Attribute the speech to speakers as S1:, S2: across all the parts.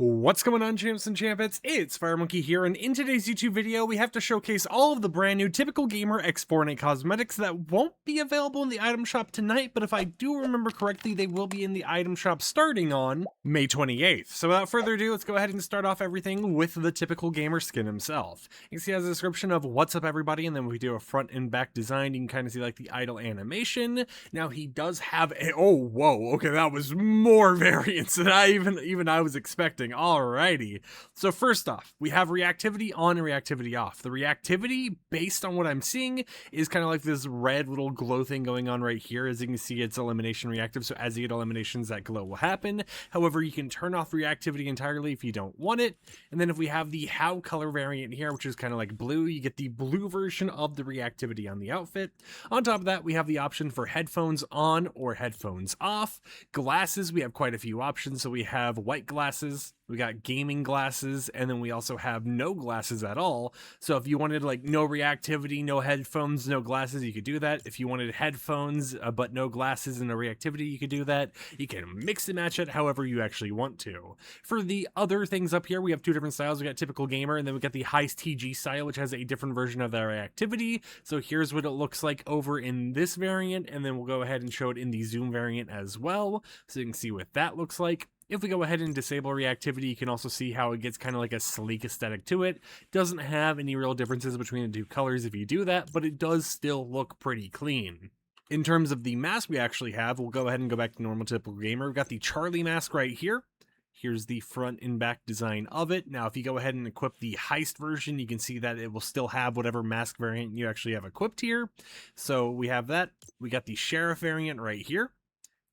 S1: What's going on, champs and champets? It's FireMonkey here, and in today's YouTube video, we have to showcase all of the brand new Typical Gamer X Fortnite cosmetics that won't be available in the item shop tonight, but if I do remember correctly, they will be in the item shop starting on May 28th. So without further ado, let's go ahead and start off everything with the Typical Gamer skin himself. You can see it has a description of what's up everybody, and then we do a front and back design. You can kind of see like the idle animation. Now he does have a, oh, whoa, okay, that was more variants than I was expecting. Alrighty. So first off, we have reactivity on and reactivity off. The reactivity, based on what I'm seeing, is kind of like this red little glow thing going on right here. As you can see, it's elimination reactive, so as you get eliminations, that glow will happen. However, you can turn off reactivity entirely if you don't want it. And then if we have the how color variant here, which is kind of like blue, you get the blue version of the reactivity on the outfit. On top of that, we have the option for headphones on or headphones off. Glasses, we have quite a few options. So we have white glasses, we got gaming glasses, and then we also have no glasses at all. So if you wanted like no reactivity, no headphones, no glasses, you could do that. If you wanted headphones but no glasses and no reactivity, you could do that. You can mix and match it however you actually want to. For the other things up here, we have two different styles. We got Typical Gamer, and then we got the Heist TG style, which has a different version of their reactivity. So here's what it looks like over in this variant, and then we'll go ahead and show it in the Zoom variant as well, so you can see what that looks like. If we go ahead and disable reactivity, you can also see how it gets kind of like a sleek aesthetic to it. Doesn't have any real differences between the two colors if you do that, but it does still look pretty clean. In terms of the mask we actually have, we'll go ahead and go back to normal Typical Gamer. We've got the Charlie mask right here. Here's the front and back design of it. Now, if you go ahead and equip the Heist version, you can see that it will still have whatever mask variant you actually have equipped here. So we have that. We got the Sheriff variant right here,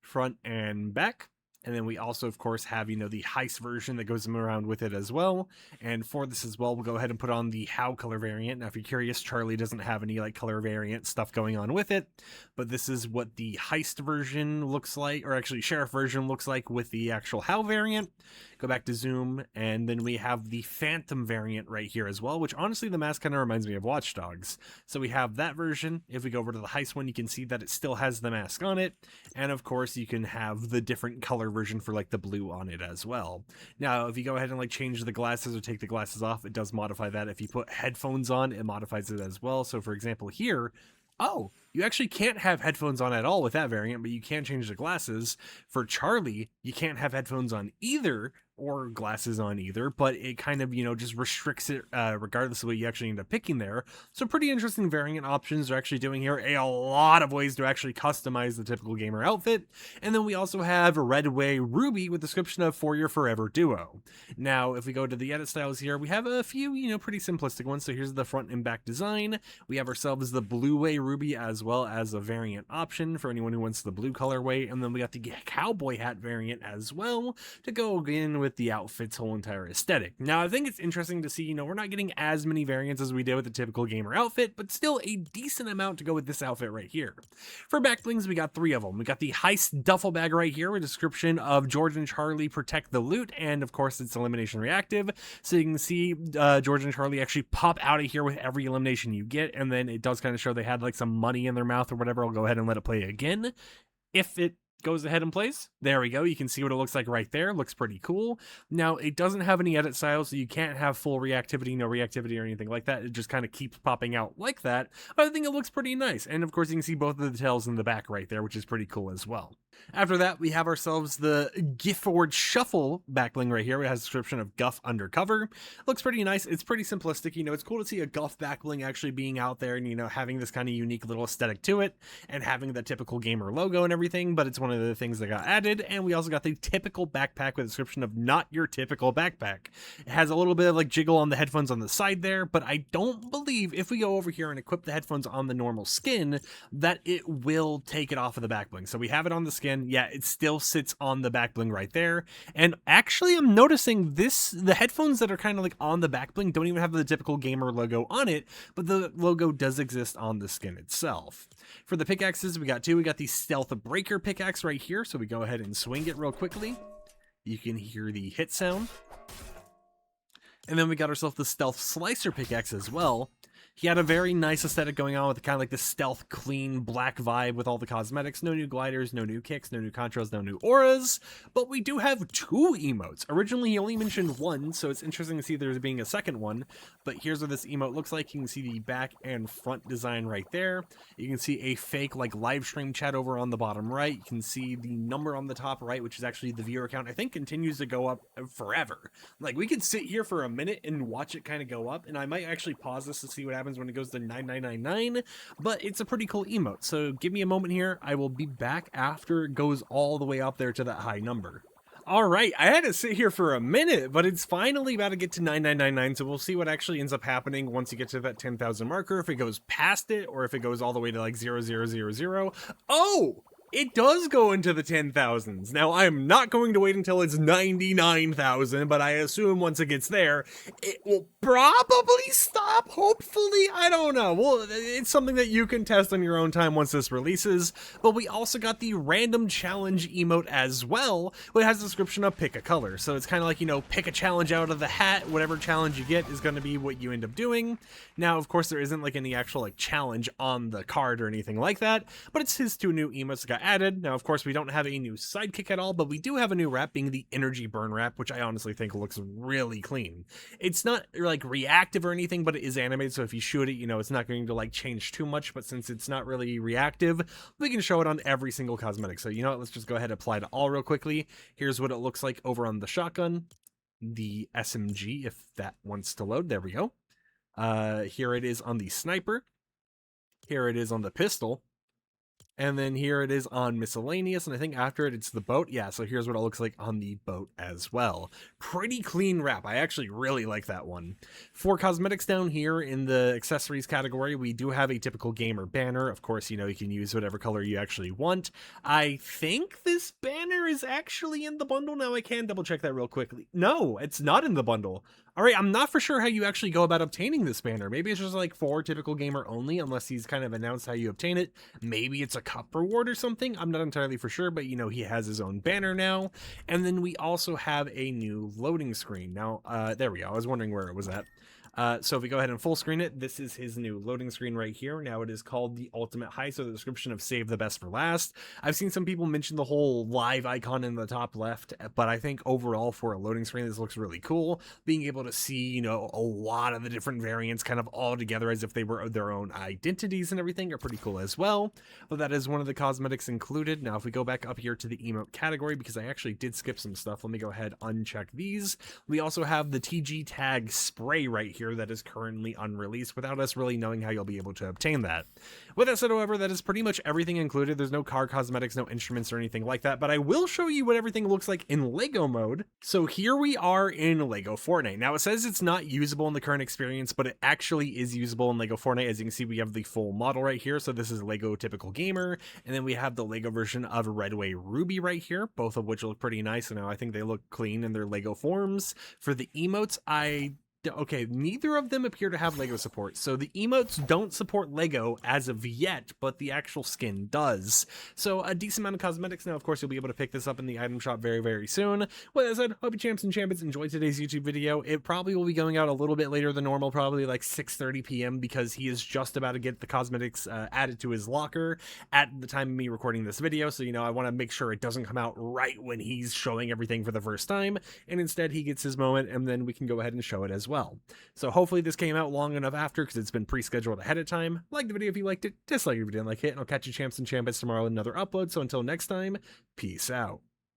S1: front and back. And then we also, of course, have, the Heist version that goes around with it as well. And for this as well, we'll go ahead and put on the How color variant. Now, if you're curious, Charlie doesn't have any like color variant stuff going on with it. But this is what the Heist version looks like, or actually Sheriff version looks like with the actual How variant. Go back to Zoom, and then we have the Phantom variant right here as well, which honestly, the mask kind of reminds me of Watch Dogs. So we have that version. If we go over to the Heist one, you can see that it still has the mask on it. And of course, you can have the different color version for like the blue on it as well. Now, if you go ahead and like change the glasses or take the glasses off, it does modify that. If you put headphones on, it modifies it as well. So for example, here, oh, you actually can't have headphones on at all with that variant, but you can change the glasses. For Charlie, you can't have headphones on either, or glasses on either, but it kind of, just restricts it regardless of what you actually end up picking there. So pretty interesting variant options they're actually doing here. A lot of ways to actually customize the Typical Gamer outfit. And then we also have Redway Ruby with description of For Your Forever Duo. Now, if we go to the edit styles here, we have a few, pretty simplistic ones. So here's the front and back design. We have ourselves the Blue Way Ruby as well as a variant option for anyone who wants the blue colorway. And then we got the cowboy hat variant as well to go in with the outfit's whole entire aesthetic. Now, I think it's interesting to see, we're not getting as many variants as we did with the Typical Gamer outfit, but still a decent amount to go with this outfit right here. For back blings, we got three of them. We got the Heist duffel bag right here with a description of George and Charlie protect the loot, and of course it's elimination reactive. So you can see George and Charlie actually pop out of here with every elimination you get, and then it does kind of show they had like some money in their mouth or whatever. I'll go ahead and let it play again. If it goes ahead and plays. There we go. You can see what it looks like right there. Looks pretty cool. Now, it doesn't have any edit styles, so you can't have full reactivity, no reactivity or anything like that. It just kind of keeps popping out like that. But I think it looks pretty nice. And of course, you can see both of the details in the back right there, which is pretty cool as well. After that, we have ourselves the Gifford Shuffle backbling right here. It has a description of Guff Undercover. Looks pretty nice. It's pretty simplistic. It's cool to see a Guff backbling actually being out there and, having this kind of unique little aesthetic to it and having the Typical Gamer logo and everything, but it's one of the things that got added. And we also got the typical backpack with a description of not your typical backpack. It has a little bit of like jiggle on the headphones on the side there, but I don't believe if we go over here and equip the headphones on the normal skin that it will take it off of the backbling. So we have it on the skin. Yeah, it still sits on the back bling right there. And actually, I'm noticing the headphones that are kind of like on the back bling don't even have the Typical Gamer logo on it, but the logo does exist on the skin itself. For the pickaxes, we got two. We got the Stealth Breaker pickaxe right here, so we go ahead and swing it real quickly. You can hear the hit sound. And then we got ourselves the Stealth Slicer pickaxe as well. He had a very nice aesthetic going on with kind of like the stealth, clean, black vibe with all the cosmetics. No new gliders, no new kicks, no new contras, no new auras. But we do have 2 emotes. Originally, he only mentioned 1, so it's interesting to see there's being a second one. But here's what this emote looks like. You can see the back and front design right there. You can see a fake like live stream chat over on the bottom right. You can see the number on the top right, which is actually the viewer count. I think continues to go up forever. Like, we could sit here for a minute and watch it kind of go up, and I might actually pause this to see what happens when it goes to 9999, but it's a pretty cool emote. So give me a moment here. I will be back after it goes all the way up there to that high number. All right, I had to sit here for a minute, but it's finally about to get to 9999, so we'll see what actually ends up happening once you get to that 10,000 marker, if it goes past it, or if it goes all the way to like 0000. Oh! It does go into the 10,000s. Now, I'm not going to wait until it's 99,000, but I assume once it gets there, it will probably stop, hopefully. I don't know. Well, it's something that you can test on your own time once this releases, but we also got the random challenge emote as well, which has a description of pick a color. So it's kind of like, you know, pick a challenge out of the hat. Whatever challenge you get is going to be what you end up doing. Now, of course, there isn't like any actual like challenge on the card or anything like that, but it's his 2 new emotes that got added. Now, of course, we don't have a new sidekick at all, but we do have a new wrap, being the energy burn wrap, which I honestly think looks really clean. It's not like reactive or anything, but it is animated, so if you shoot it, you know, it's not going to like change too much, but since it's not really reactive, we can show it on every single cosmetic. So you know what, let's just go ahead and apply to all real quickly. Here's what it looks like over on the shotgun, the SMG, if that wants to load. There we go. Here it is on the sniper. Here it is on the pistol. And then here it is on miscellaneous, and I think after it, it's the boat. Yeah, so here's what it looks like on the boat as well. Pretty clean wrap. I actually really like that one. For cosmetics down here in the accessories category, we do have a typical gamer banner. Of course, you know, you can use whatever color you actually want. I think this banner is actually in the bundle. Now, I can double check that real quickly. No, it's not in the bundle. All right, I'm not for sure how you actually go about obtaining this banner. Maybe it's just like for typical gamer only, unless he's kind of announced how you obtain it. Maybe it's a cup reward or something. I'm not entirely for sure, but you know, he has his own banner now. And then we also have a new loading screen. Now, there we go. I was wondering where it was at. So if we go ahead and full screen it, this is his new loading screen right here. Now it is called the Ultimate High, so the description of save the best for last. I've seen some people mention the whole live icon in the top left, but I think overall for a loading screen, this looks really cool. Being able to see, you know, a lot of the different variants kind of all together as if they were their own identities and everything are pretty cool as well. But that is one of the cosmetics included. Now, if we go back up here to the emote category, because I actually did skip some stuff, let me go ahead uncheck these. We also have the TG tag spray right here that is currently unreleased without us really knowing how you'll be able to obtain that. With that said, however, that is pretty much everything included. There's no car cosmetics, no instruments or anything like that, but I will show you what everything looks like in Lego mode. So here we are in Lego Fortnite. Now it says it's not usable in the current experience, but it actually is usable in Lego Fortnite. As you can see, we have the full model right here. So this is Lego Typical Gamer, and then we have the Lego version of Redway Ruby right here, both of which look pretty nice. And now I think they look clean in their Lego forms. For the emotes, okay, neither of them appear to have Lego support. So the emotes don't support Lego as of yet, but the actual skin does. So a decent amount of cosmetics. Now, of course, you'll be able to pick this up in the item shop very, very soon. With that said, hope you champs and champions enjoyed today's YouTube video. It probably will be going out a little bit later than normal, probably like 6:30 p.m. because he is just about to get the cosmetics added to his locker at the time of me recording this video. So, you know, I want to make sure it doesn't come out right when he's showing everything for the first time. And instead, he gets his moment, and then we can go ahead and show it as well. So hopefully this came out long enough after, because it's been pre-scheduled ahead of time. Like the video if you liked it, dislike it if you didn't like it, and I'll catch you champs and champions tomorrow with another upload. So until next time, peace out.